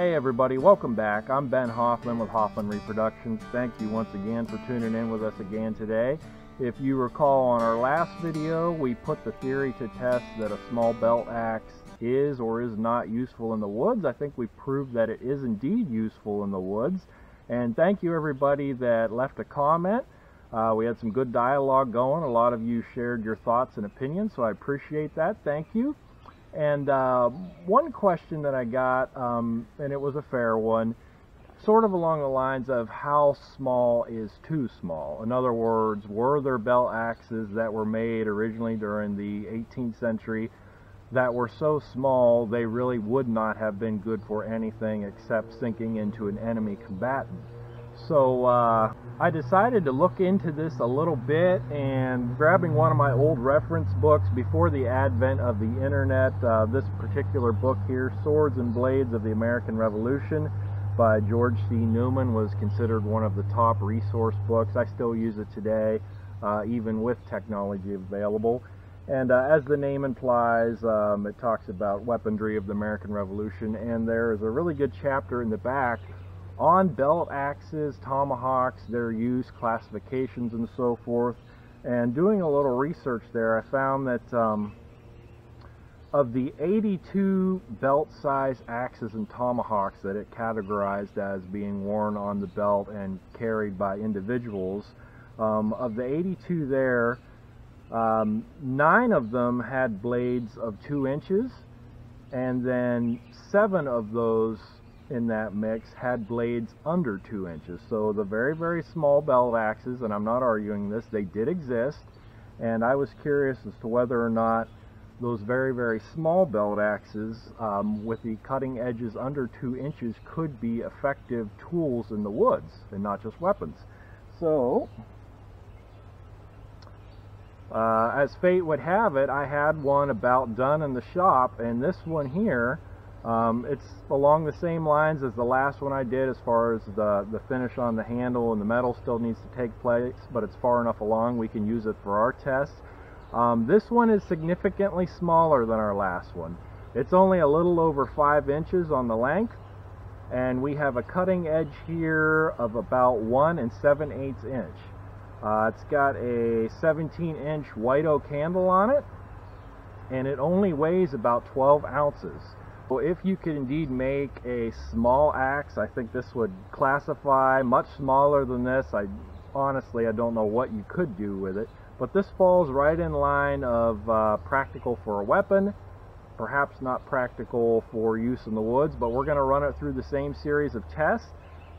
Hey everybody, welcome back. I'm Ben Hoffman with Hoffman Reproductions. Thank you once again for tuning in with us again today. If you recall, on our last video, we put the theory to test that a small belt axe is or is not useful in the woods. I think we proved that it is indeed useful in the woods. And thank you everybody that left a comment. We had some good dialogue going. A lot of you shared your thoughts and opinions, so I appreciate that. Thank you. And one question that I got, and it was a fair one, sort of along the lines of how small is too small? In other words, were there belt axes that were made originally during the 18th century that were so small they really would not have been good for anything except sinking into an enemy combatant? So I decided to look into this a little bit, and grabbing one of my old reference books before the advent of the internet, this particular book here, Swords and Blades of the American Revolution by George C. Newman, was considered one of the top resource books. I still use it today, even with technology available. And as the name implies, it talks about weaponry of the American Revolution, and there is a really good chapter in the back on belt axes, tomahawks, their use, classifications, and so forth. And doing a little research there, I found that of the 82 belt-size axes and tomahawks that it categorized as being worn on the belt and carried by individuals, of the 82 there, 9 of them had blades of 2 inches, and then 7 of those in that mix had blades under 2 inches. So the very, very small belt axes, and I'm not arguing this, they did exist, and I was curious as to whether or not those very, very small belt axes with the cutting edges under 2 inches could be effective tools in the woods and not just weapons. So as fate would have it, I had one about done in the shop, and this one here, it's along the same lines as the last one I did as far as the finish on the handle, and the metal still needs to take place, but it's far enough along we can use it for our test. This one is significantly smaller than our last one. It's only a little over 5 inches on the length, and we have a cutting edge here of about 1 7/8 inch. It's got a 17-inch white oak handle on it, and it only weighs about 12 ounces. So if you could indeed make a small axe, I think this would classify. Much smaller than this, honestly I don't know what you could do with it, but this falls right in line of practical for a weapon, perhaps not practical for use in the woods, but we're going to run it through the same series of tests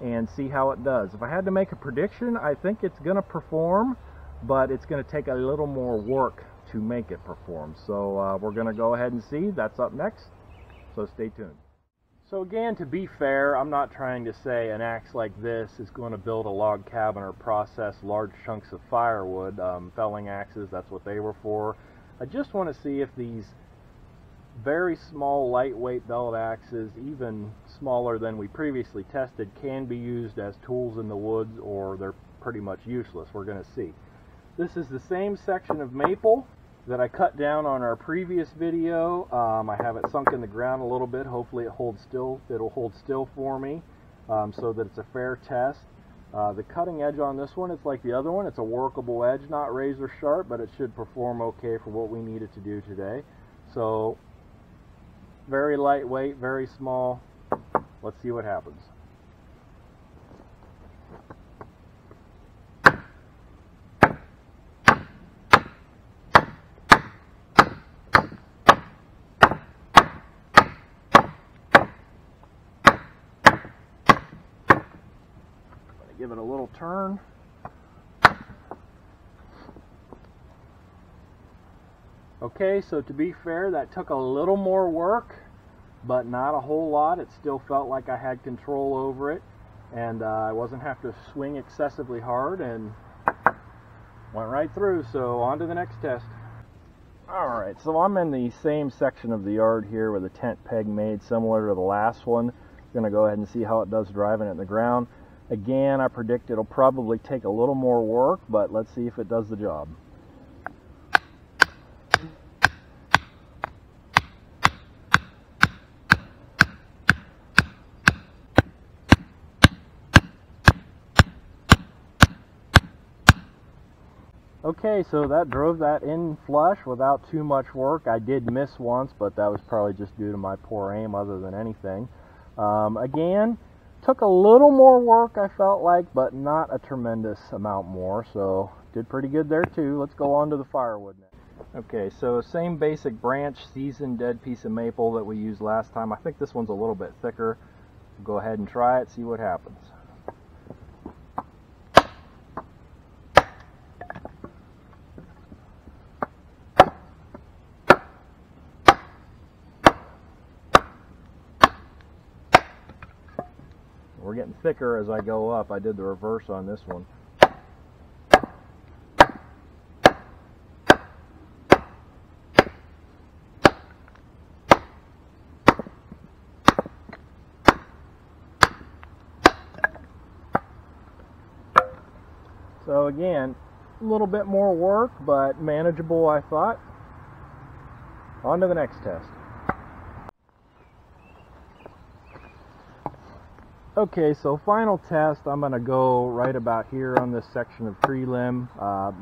and see how it does. If I had to make a prediction, I think it's going to perform, but it's going to take a little more work to make it perform. So we're going to go ahead and see. That's up next. So stay tuned. So again, to be fair, I'm not trying to say an axe like this is going to build a log cabin or process large chunks of firewood. Felling axes, that's what they were for. I just want to see if these very small, lightweight belt axes, even smaller than we previously tested, can be used as tools in the woods, or they're pretty much useless. We're going to see. This is the same section of maple that I cut down on our previous video. I have it sunk in the ground a little bit. Hopefully it holds still. It'll hold still for me, so that it's a fair test. The cutting edge on this one, it's like the other one. It's a workable edge, not razor sharp, but it should perform okay for what we need it to do today. So very lightweight, very small. Let's see what happens. Give it a little turn. Okay, so to be fair, that took a little more work, but not a whole lot. It still felt like I had control over it, and I wasn't having to swing excessively hard, and went right through. So on to the next test. Alright, so I'm in the same section of the yard here with a tent peg made similar to the last one. I'm going to go ahead and see how it does driving it in the ground. Again, I predict it'll probably take a little more work, but let's see if it does the job. Okay, so that drove that in flush without too much work. I did miss once, but that was probably just due to my poor aim other than anything. Again, took a little more work, I felt like, but not a tremendous amount more, so did pretty good there too. Let's go on to the firewood now. Okay, so same basic branch, seasoned dead piece of maple that we used last time. I think this one's a little bit thicker. Go ahead and try it, see what happens. We're getting thicker as I go up. I did the reverse on this one. So again, a little bit more work, but manageable, I thought. On to the next test. Okay, so final test, I'm going to go right about here on this section of tree limb.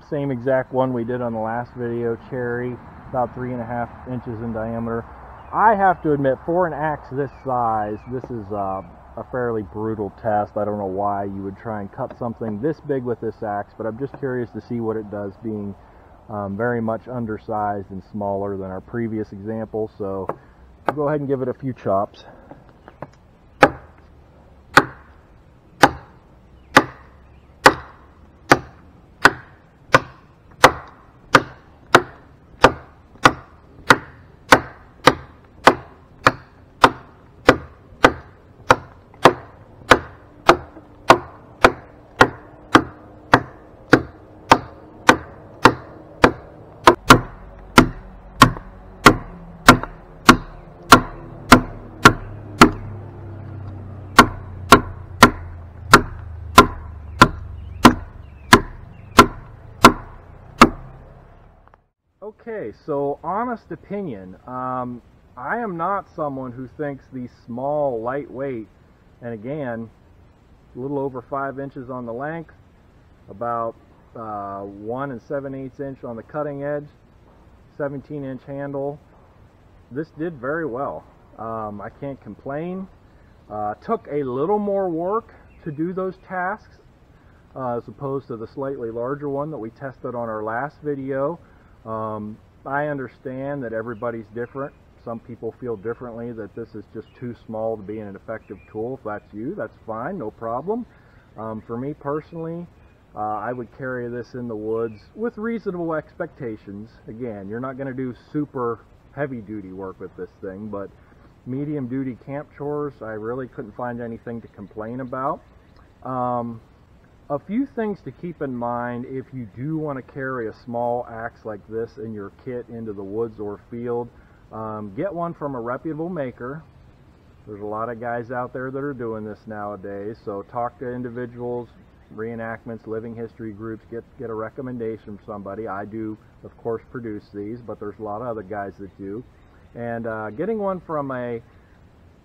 Same exact one we did on the last video, cherry, about 3.5 inches in diameter. I have to admit, for an axe this size, this is a fairly brutal test. I don't know why you would try and cut something this big with this axe, but I'm just curious to see what it does, being very much undersized and smaller than our previous example. So I'll go ahead and give it a few chops. Okay, so honest opinion, I am not someone who thinks these small, lightweight, and again, a little over 5 inches on the length, about 1 7/8 inch on the cutting edge, 17-inch handle. This did very well. I can't complain. Took a little more work to do those tasks as opposed to the slightly larger one that we tested on our last video. I understand that everybody's different. Some people feel differently, that this is just too small to be an effective tool. If that's you, that's fine, no problem. For me personally, I would carry this in the woods with reasonable expectations. Again, you're not going to do super heavy duty work with this thing, but medium duty camp chores, I really couldn't find anything to complain about. A few things to keep in mind if you do want to carry a small axe like this in your kit into the woods or field. Get one from a reputable maker. There's a lot of guys out there that are doing this nowadays, so talk to individuals, reenactments, living history groups, get a recommendation from somebody. I do, of course, produce these, but there's a lot of other guys that do. And getting one from a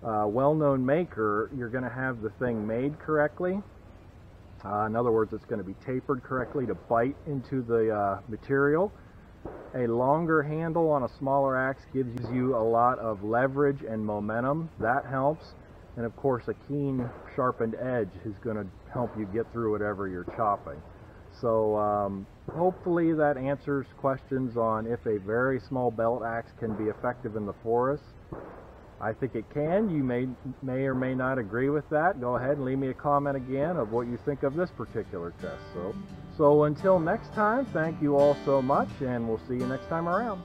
well-known maker, you're going to have the thing made correctly. In other words, it's going to be tapered correctly to bite into the material. A longer handle on a smaller axe gives you a lot of leverage and momentum. That helps. And of course, a keen, sharpened edge is going to help you get through whatever you're chopping. So hopefully that answers questions on if a very small belt axe can be effective in the forest. I think it can. You may or may not agree with that. Go ahead and leave me a comment again of what you think of this particular test. So until next time, thank you all so much, and we'll see you next time around.